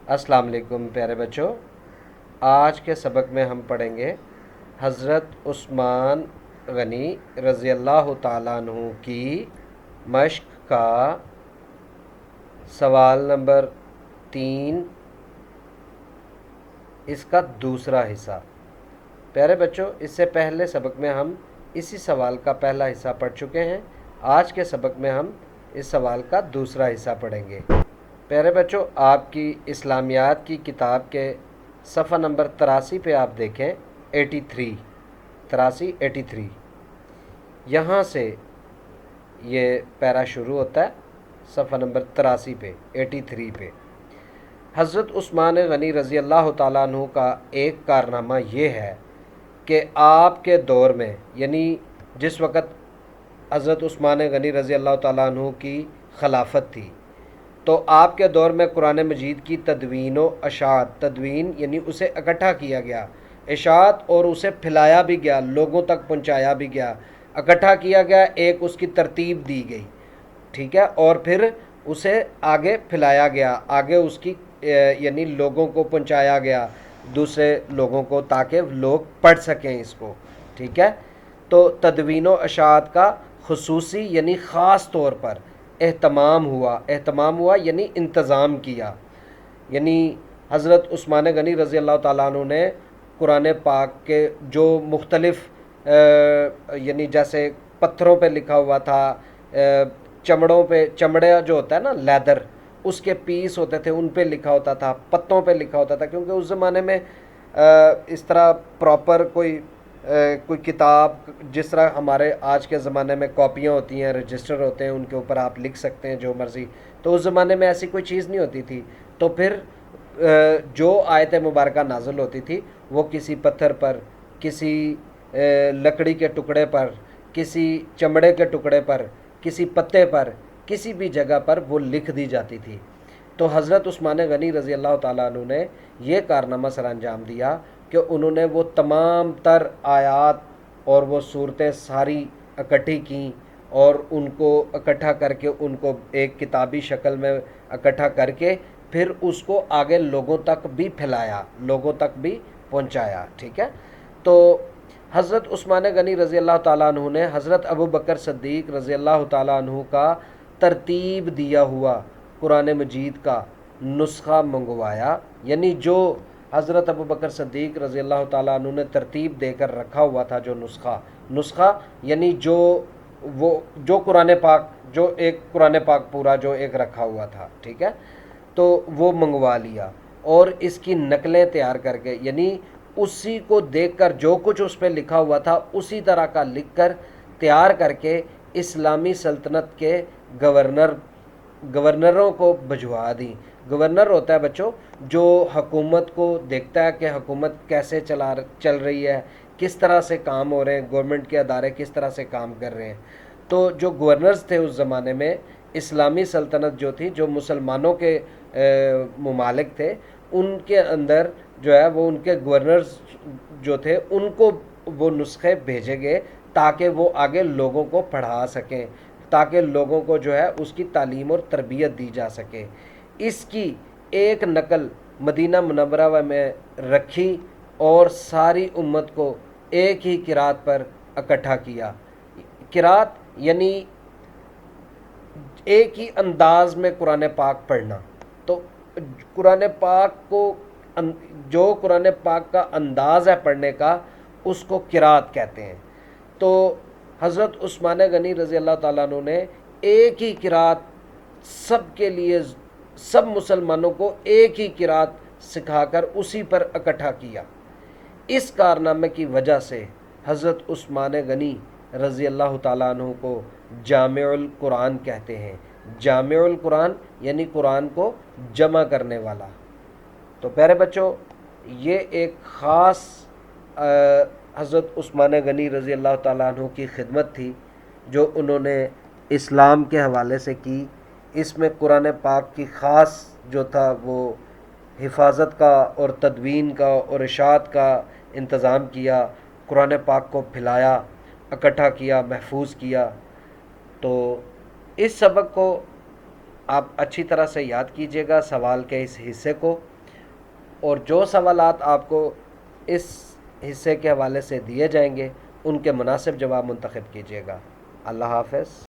अस्सलाम वालेकुम प्यारे बच्चों। आज के सबक में हम पढ़ेंगे हज़रत उस्मान गनी रज़ी अल्लाह ताला अन्हु की मश्क का सवाल नंबर 3, इसका दूसरा हिस्सा। प्यारे बच्चों, इससे पहले सबक में हम इसी सवाल का पहला हिस्सा पढ़ चुके हैं। आज के सबक में हम इस सवाल का दूसरा हिस्सा पढ़ेंगे। प्यारे बच्चों, आपकी इस्लामियात की किताब के सफ़ा नंबर 83 पे आप देखें, 83 यहाँ से ये पैरा शुरू होता है। सफ़ा नंबर 83 पे 83 पे हज़रत उस्मान गनी रज़ी अल्लाह ताला अन्हु का एक कारनामा ये है कि आपके दौर में, यानी जिस वक़्त हज़रत उस्मान गनी रज़ी अल्लाह ताला अन्हु की खिलाफत थी, तो आपके दौर में कुरान मजीद की तदवीन व अशात, तदवीन यानी उसे इकट्ठा किया गया, इशात और उसे फैलाया भी गया, लोगों तक पहुंचाया भी गया, इकट्ठा किया गया, एक उसकी तरतीब दी गई, ठीक है, और फिर उसे आगे फैलाया गया, आगे उसकी यानी लोगों को पहुंचाया गया, दूसरे लोगों को, ताकि लोग पढ़ सकें इसको, ठीक है। तो तदवीन व अशात का खुसूसी यानी ख़ास तौर पर एहतमाम हुआ यानी इंतज़ाम किया। यानी हज़रत उस्मान गनी रज़ी अल्लाह ताला अन्हु ने कुरान पाक के जो मुख्तलिफ़ यानी जैसे पत्थरों पे लिखा हुआ था, चमड़ों पे, चमड़ा जो होता है ना, लेदर, उसके पीस होते थे, उन पे लिखा होता था, पत्तों पे लिखा होता था, क्योंकि उस ज़माने में इस तरह प्रॉपर कोई किताब, जिस तरह हमारे आज के ज़माने में कॉपियाँ होती हैं, रजिस्टर होते हैं, उनके ऊपर आप लिख सकते हैं जो मर्ज़ी, तो उस ज़माने में ऐसी कोई चीज़ नहीं होती थी। तो फिर जो आयत मुबारका नाज़िल होती थी वो किसी पत्थर पर, किसी लकड़ी के टुकड़े पर, किसी चमड़े के टुकड़े पर, किसी पत्ते पर, किसी भी जगह पर वो लिख दी जाती थी। तो हज़रत उस्मान गनी रज़ी अल्लाह ताला अन्हु ने ये कारनामा सर अंजाम दिया कि उन्होंने वो तमाम तर आयात और वो सूरतें सारी इकट्ठी की और उनको इकट्ठा करके, उनको एक किताबी शक्ल में इकट्ठा करके फिर उसको आगे लोगों तक भी फैलाया, लोगों तक भी पहुंचाया, ठीक है। तो हज़रत उस्मान गनी रज़ी अल्लाह ताला अन्हु ने हज़रत अबू बकर सिद्दीक़ रज़ी अल्लाह ताला अन्हु का तरतीब दिया हुआ कुरान मजीद का नुस्खा मंगवाया। यानी जो हज़रत अबू बकर सिद्दीक़ रज़ी अल्लाह ताला अन्हु ने तरतीब देकर रखा हुआ था, जो नुस्खा यानी जो कुरान पाक, जो एक कुरान पाक पूरा जो एक रखा हुआ था, ठीक है, तो वो मंगवा लिया और इसकी नकलें तैयार करके, यानी उसी को देखकर जो कुछ उस पर लिखा हुआ था उसी तरह का लिखकर तैयार करके इस्लामी सल्तनत के गवर्नरों को भिजवा दी। गवर्नर होता है बच्चों जो हुकूमत को देखता है कि हुकूमत कैसे चल रही है, किस तरह से काम हो रहे हैं, गवर्नमेंट के अदारे किस तरह से काम कर रहे हैं। तो जो गवर्नर्स थे उस ज़माने में, इस्लामी सल्तनत जो थी, जो मुसलमानों के ममालिक थे, उनके अंदर जो है वो उनके गवर्नर्स जो थे उनको वो नुस्खे भेजे गए ताकि वो आगे लोगों को पढ़ा सकें, ताकि लोगों को जो है उसकी तालीम और तरबियत दी जा सके। इसकी एक नकल मदीना मुनव्वरा में रखी और सारी उम्मत को एक ही किरात पर इकट्ठा किया। किरात यानी एक ही अंदाज में कुरान पाक पढ़ना। तो कुरान पाक को, जो कुरान पाक का अंदाज है पढ़ने का, उसको किरात कहते हैं। तो हज़रत उस्मान गनी रज़ी अल्लाह ताला अन्हु ने एक ही किरात सब के लिए, सब मुसलमानों को एक ही किरात सिखाकर उसी पर इकट्ठा किया। इस कारनामे की वजह से हज़रत उस्मान गनी रज़ी अल्लाह ताला अन्हु को जामिउल कुरान कहते हैं। जामिउल कुरान यानी कुरान को जमा करने वाला। तो प्यारे बच्चों, ये एक ख़ास हज़रत उस्मान गनी रज़ी अल्लाह ताला अन्हु की खिदमत थी जो उन्होंने इस्लाम के हवाले से की। इसमें कुरान पाक की ख़ास जो था वो हिफाजत का और तदवीन का और इशात का इंतज़ाम किया, कुरान पाक को फैलाया, इकट्ठा किया, महफूज किया। तो इस सबक को आप अच्छी तरह से याद कीजिएगा, सवाल के इस हिस्से को, اور جو سوالات آپ کو اس حصے کے حوالے سے دیے جائیں گے ان کے مناسب جواب منتخب کیجیے گا۔ اللہ حافظ۔